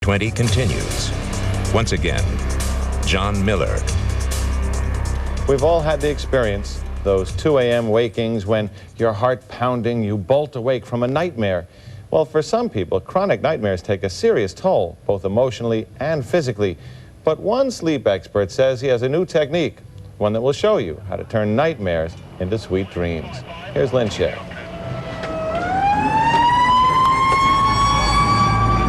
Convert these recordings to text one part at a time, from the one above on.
20 continues. Once again, John Miller. We've all had the experience, those 2 a.m. wakings when your heart pounding, you bolt awake from a nightmare. Well, for some people, chronic nightmares take a serious toll, both emotionally and physically. But one sleep expert says he has a new technique, one that will show you how to turn nightmares into sweet dreams. Here's Lynn Shea.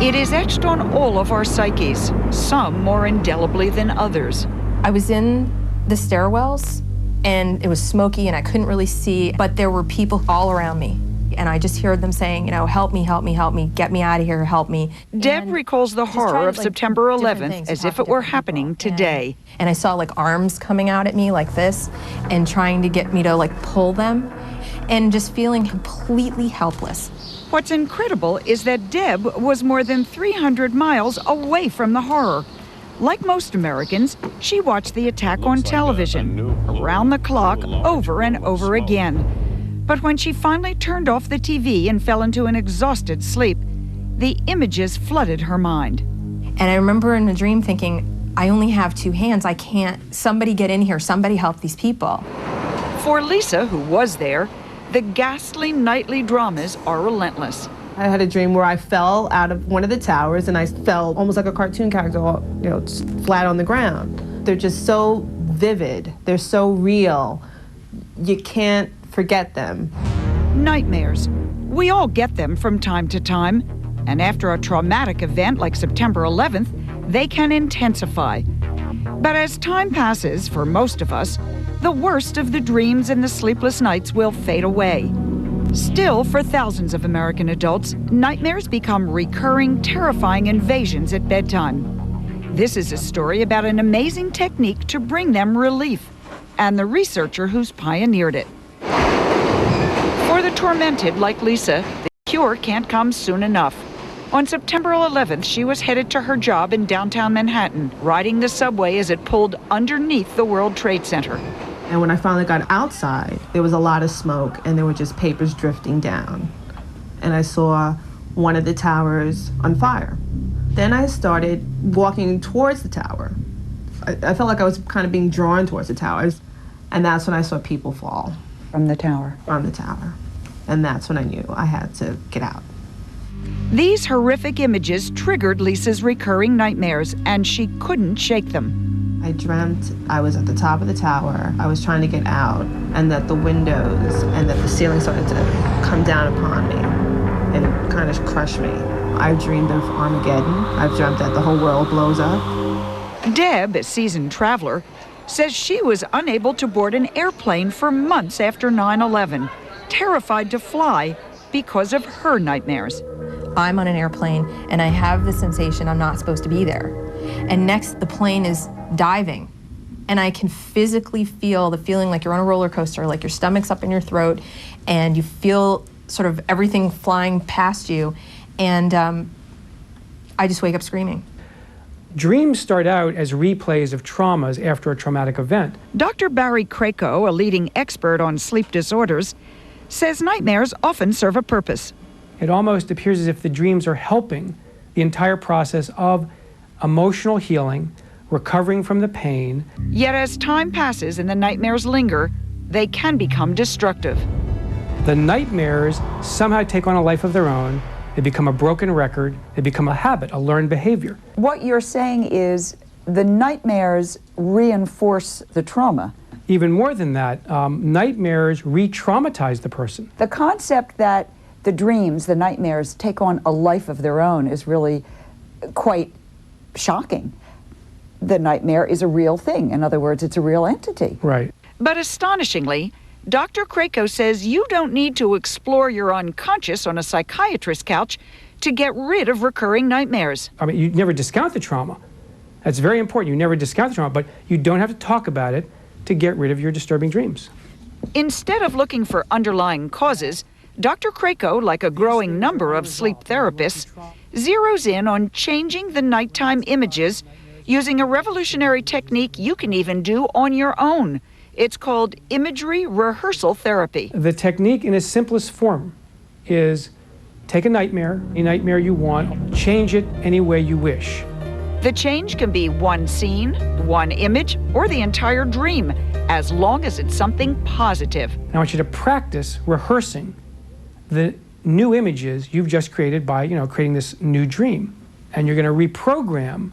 It is etched on all of our psyches, some more indelibly than others. I was in the stairwells, and it was smoky, and I couldn't really see, but there were people all around me. And I just heard them saying, help me, help me, help me, get me out of here, help me. Deb recalls the horror of September 11th as if it were happening today. And I saw arms coming out at me like this and trying to get me to pull them and just feeling completely helpless. What's incredible is that Deb was more than 300 miles away from the horror. Like most Americans, she watched the attack on television, around the clock, over and over again. But when she finally turned off the TV and fell into an exhausted sleep, the images flooded her mind. And I remember in a dream thinking, I only have 2 hands. I can't, somebody get in here, somebody help these people. For Lisa, who was there, the ghastly nightly dramas are relentless. I had a dream where I fell out of one of the towers and I fell almost like a cartoon character, flat on the ground. They're just so vivid. They're so real. You can't forget them. Nightmares. We all get them from time to time. And after a traumatic event like September 11th, they can intensify. But as time passes, for most of us, the worst of the dreams and the sleepless nights will fade away. Still, for thousands of American adults, nightmares become recurring, terrifying invasions at bedtime. This is a story about an amazing technique to bring them relief, and the researcher who's pioneered it. For the tormented like Lisa, the cure can't come soon enough. On September 11th, she was headed to her job in downtown Manhattan, riding the subway as it pulled underneath the World Trade Center. And when I finally got outside, there was a lot of smoke and there were just papers drifting down. And I saw one of the towers on fire. Then I started walking towards the tower. I felt like I was kind of being drawn towards the towers. And that's when I saw people fall. From the tower? From the tower. And that's when I knew I had to get out. These horrific images triggered Lisa's recurring nightmares, and she couldn't shake them. I dreamt I was at the top of the tower, I was trying to get out, and that the windows and that the ceiling started to come down upon me and kind of crush me. I've dreamed of Armageddon. I've dreamt that the whole world blows up. Deb, a seasoned traveler, says she was unable to board an airplane for months after 9/11, terrified to fly because of her nightmares. I'm on an airplane and I have the sensation I'm not supposed to be there. And next, the plane is diving. And I can physically feel the feeling like you're on a roller coaster, like your stomach's up in your throat, and you feel sort of everything flying past you. And I just wake up screaming. Dreams start out as replays of traumas after a traumatic event. Dr. Barry Krako, a leading expert on sleep disorders, says nightmares often serve a purpose. It almost appears as if the dreams are helping the entire process of emotional healing, recovering from the pain. Yet as time passes and the nightmares linger, they can become destructive. The nightmares somehow take on a life of their own. They become a broken record. They become a habit, a learned behavior. What you're saying is the nightmares reinforce the trauma. Even more than that, nightmares re-traumatize the person. The concept that the dreams, the nightmares, take on a life of their own is really quite shocking. The nightmare is a real thing. In other words, it's a real entity. Right. But astonishingly, Dr. Krako says you don't need to explore your unconscious on a psychiatrist's couch to get rid of recurring nightmares. I mean, you never discount the trauma. That's very important. You never discount the trauma, but you don't have to talk about it to get rid of your disturbing dreams. Instead of looking for underlying causes, Dr. Krako, like a growing number of sleep therapists, zeroes in on changing the nighttime images using a revolutionary technique you can even do on your own. It's called imagery rehearsal therapy. The technique in its simplest form is take a nightmare, any nightmare you want, change it any way you wish. The change can be one scene, one image, or the entire dream, as long as it's something positive. And I want you to practice rehearsing the new images you've just created by, creating this new dream. And you're going to reprogram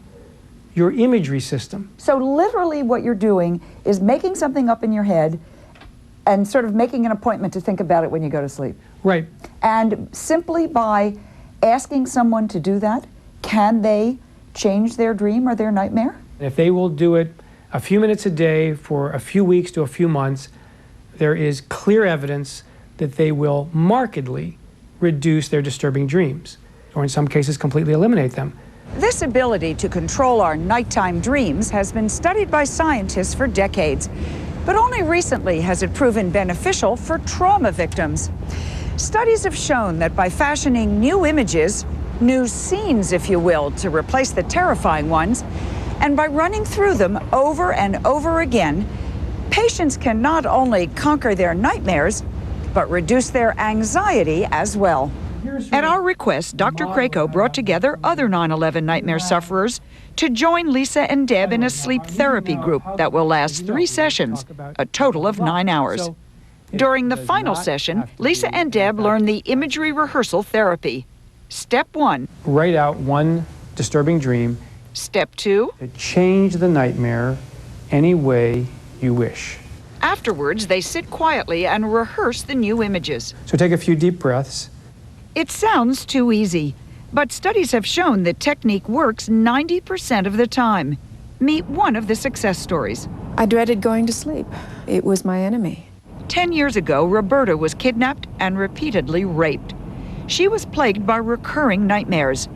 your imagery system. So literally what you're doing is making something up in your head and sort of making an appointment to think about it when you go to sleep. Right. And simply by asking someone to do that, can they change their dream or their nightmare? If they will do it a few minutes a day for a few weeks to a few months, there is clear evidence that they will markedly reduce their disturbing dreams, or in some cases completely eliminate them. This ability to control our nighttime dreams has been studied by scientists for decades, but only recently has it proven beneficial for trauma victims. Studies have shown that by fashioning new images, new scenes, if you will, to replace the terrifying ones, and by running through them over and over again, patients can not only conquer their nightmares, but reduce their anxiety as well. At our request, Dr. Krako brought together other 9/11 nightmare sufferers to join Lisa and Deb in a sleep therapy group that will last 3 sessions, a total of 9 hours. During the final session, Lisa and Deb learned the imagery rehearsal therapy. Step 1. Write out one disturbing dream. Step 2. To change the nightmare any way you wish. Afterwards, they sit quietly and rehearse the new images. So take a few deep breaths. It sounds too easy, but studies have shown the technique works 90% of the time. Meet one of the success stories. I dreaded going to sleep. It was my enemy. 10 years ago, Roberta was kidnapped and repeatedly raped. She was plagued by recurring nightmares,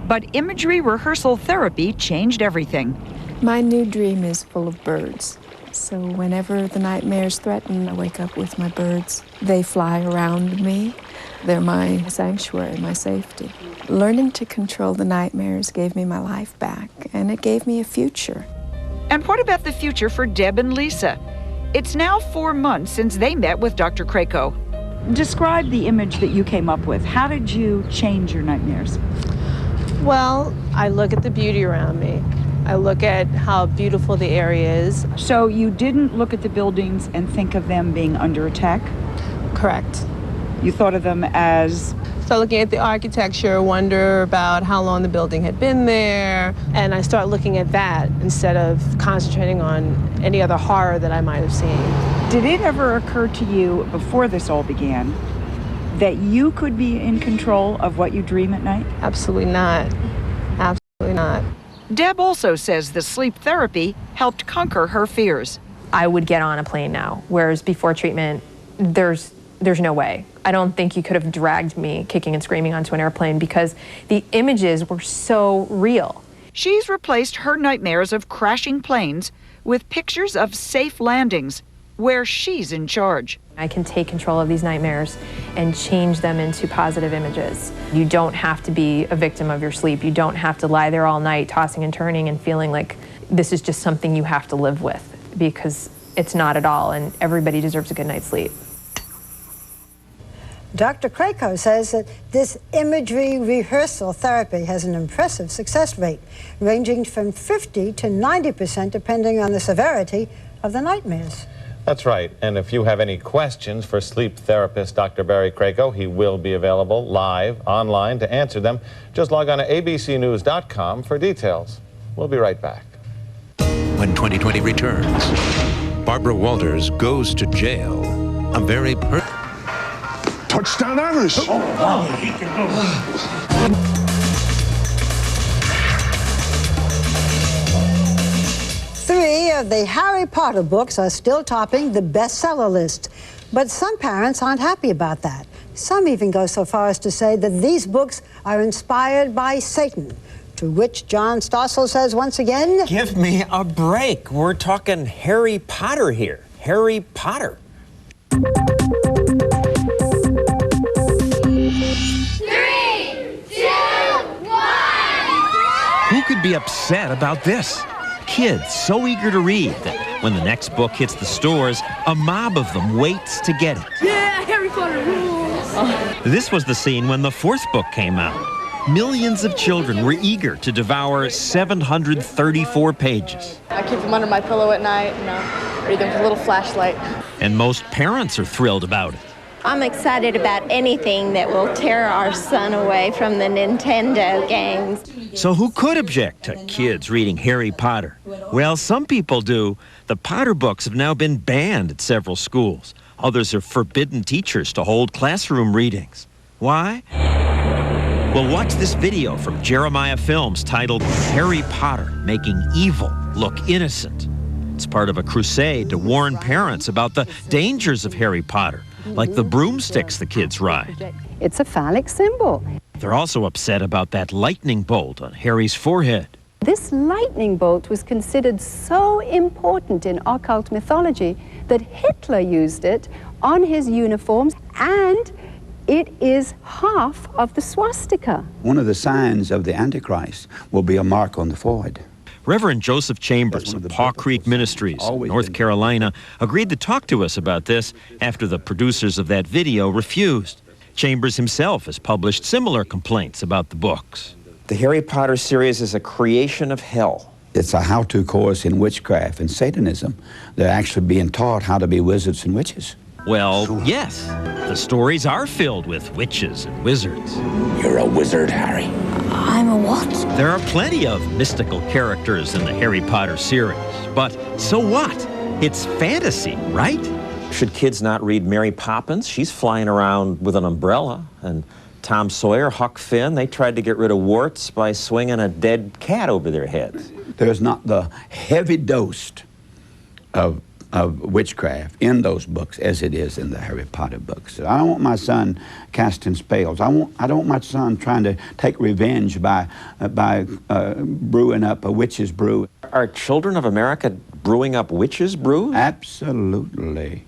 but imagery rehearsal therapy changed everything. My new dream is full of birds. So whenever the nightmares threaten, I wake up with my birds. They fly around me. They're my sanctuary, my safety. Learning to control the nightmares gave me my life back, and it gave me a future. And what about the future for Deb and Lisa? It's now 4 months since they met with Dr. Krako. Describe the image that you came up with. How did you change your nightmares? Well, I look at the beauty around me. I look at how beautiful the area is. So you didn't look at the buildings and think of them being under attack? Correct. You thought of them as? So looking at the architecture, wonder about how long the building had been there, and I start looking at that instead of concentrating on any other horror that I might have seen. Did it ever occur to you before this all began that you could be in control of what you dream at night? Absolutely not. Absolutely not. Deb also says the sleep therapy helped conquer her fears. I would get on a plane now, whereas before treatment, there's no way. I don't think you could have dragged me kicking and screaming onto an airplane because the images were so real. She's replaced her nightmares of crashing planes with pictures of safe landings where she's in charge. I can take control of these nightmares and change them into positive images. You don't have to be a victim of your sleep. You don't have to lie there all night tossing and turning and feeling like this is just something you have to live with, because it's not at all, and everybody deserves a good night's sleep. Dr. Krako says that this imagery rehearsal therapy has an impressive success rate, ranging from 50 to 90% depending on the severity of the nightmares. That's right. And if you have any questions for sleep therapist Dr. Barry Krako, he will be available live online to answer them. Just log on to abcnews.com for details. We'll be right back. When 2020 returns, Barbara Walters goes to jail. A very Touchdown Irish! Three of the Harry Potter books are still topping the bestseller list. But some parents aren't happy about that. Some even go so far as to say that these books are inspired by Satan. To which John Stossel says once again, give me a break. We're talking Harry Potter here. Harry Potter. 3, 2, 1. Who could be upset about this? Kids so eager to read that when the next book hits the stores, a mob of them waits to get it. Yeah, Harry Potter rules. This was the scene when the fourth book came out. Millions of children were eager to devour 734 pages. I keep them under my pillow at night, read them with a little flashlight. And most parents are thrilled about it. I'm excited about anything that will tear our son away from the Nintendo games. So who could object to kids reading Harry Potter? Well, some people do. The Potter books have now been banned at several schools. Others have forbidden teachers to hold classroom readings. Why? Well, watch this video from Jeremiah Films titled Harry Potter Making Evil Look Innocent. It's part of a crusade to warn parents about the dangers of Harry Potter, like the broomsticks the kids ride. It's a phallic symbol. They're also upset about that lightning bolt on Harry's forehead. This lightning bolt was considered so important in occult mythology that Hitler used it on his uniforms, and it is half of the swastika. One of the signs of the Antichrist will be a mark on the forehead. Reverend Joseph Chambers of Paw Creek Ministries, North Carolina, agreed to talk to us about this after the producers of that video refused. Chambers himself has published similar complaints about the books. The Harry Potter series is a creation of hell. It's a how-to course in witchcraft and Satanism. They're actually being taught how to be wizards and witches. Well, yes, the stories are filled with witches and wizards. You're a wizard, Harry. I'm a what? There are plenty of mystical characters in the Harry Potter series, but so what? It's fantasy, right? Should kids not read Mary Poppins? She's flying around with an umbrella. And Tom Sawyer, Huck Finn, they tried to get rid of warts by swinging a dead cat over their heads. There's not the heavy dose of witchcraft in those books as it is in the Harry Potter books. I don't want my son casting spells. I don't want my son trying to take revenge by brewing up a witch's brew. Are children of America brewing up witches' brews? Absolutely.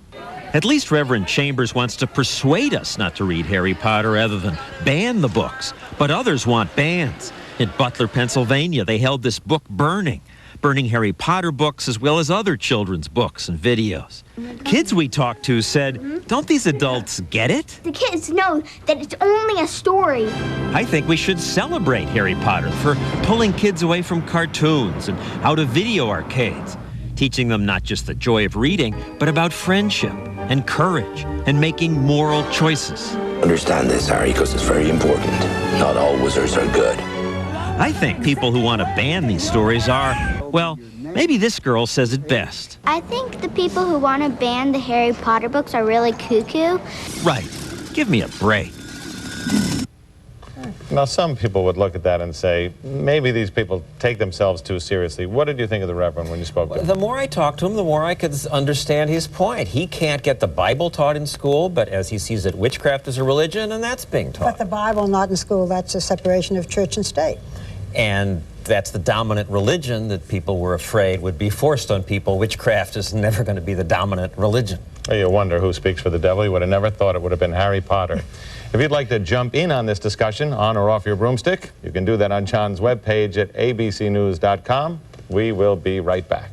At least Reverend Chambers wants to persuade us not to read Harry Potter rather than ban the books. But others want bans. In Butler, Pennsylvania, they held this book burning Harry Potter books as well as other children's books and videos. Kids we talked to said, don't these adults get it? The kids know that it's only a story. I think we should celebrate Harry Potter for pulling kids away from cartoons and out of video arcades, teaching them not just the joy of reading, but about friendship and courage and making moral choices. Understand this, Harry, because it's very important. Not all wizards are good. I think people who want to ban these stories are, well, maybe this girl says it best. I think the people who want to ban the Harry Potter books are really cuckoo. Right. Give me a break. Now, some people would look at that and say, maybe these people take themselves too seriously. What did you think of the Reverend when you spoke to him? The more I talked to him, the more I could understand his point. He can't get the Bible taught in school, but as he sees it, witchcraft is a religion, and that's being taught. But the Bible not in school, that's a separation of church and state. And that's the dominant religion that people were afraid would be forced on people. Witchcraft is never going to be the dominant religion. Well, you wonder who speaks for the devil. You would have never thought it would have been Harry Potter. If you'd like to jump in on this discussion, on or off your broomstick, you can do that on John's webpage at abcnews.com. We will be right back.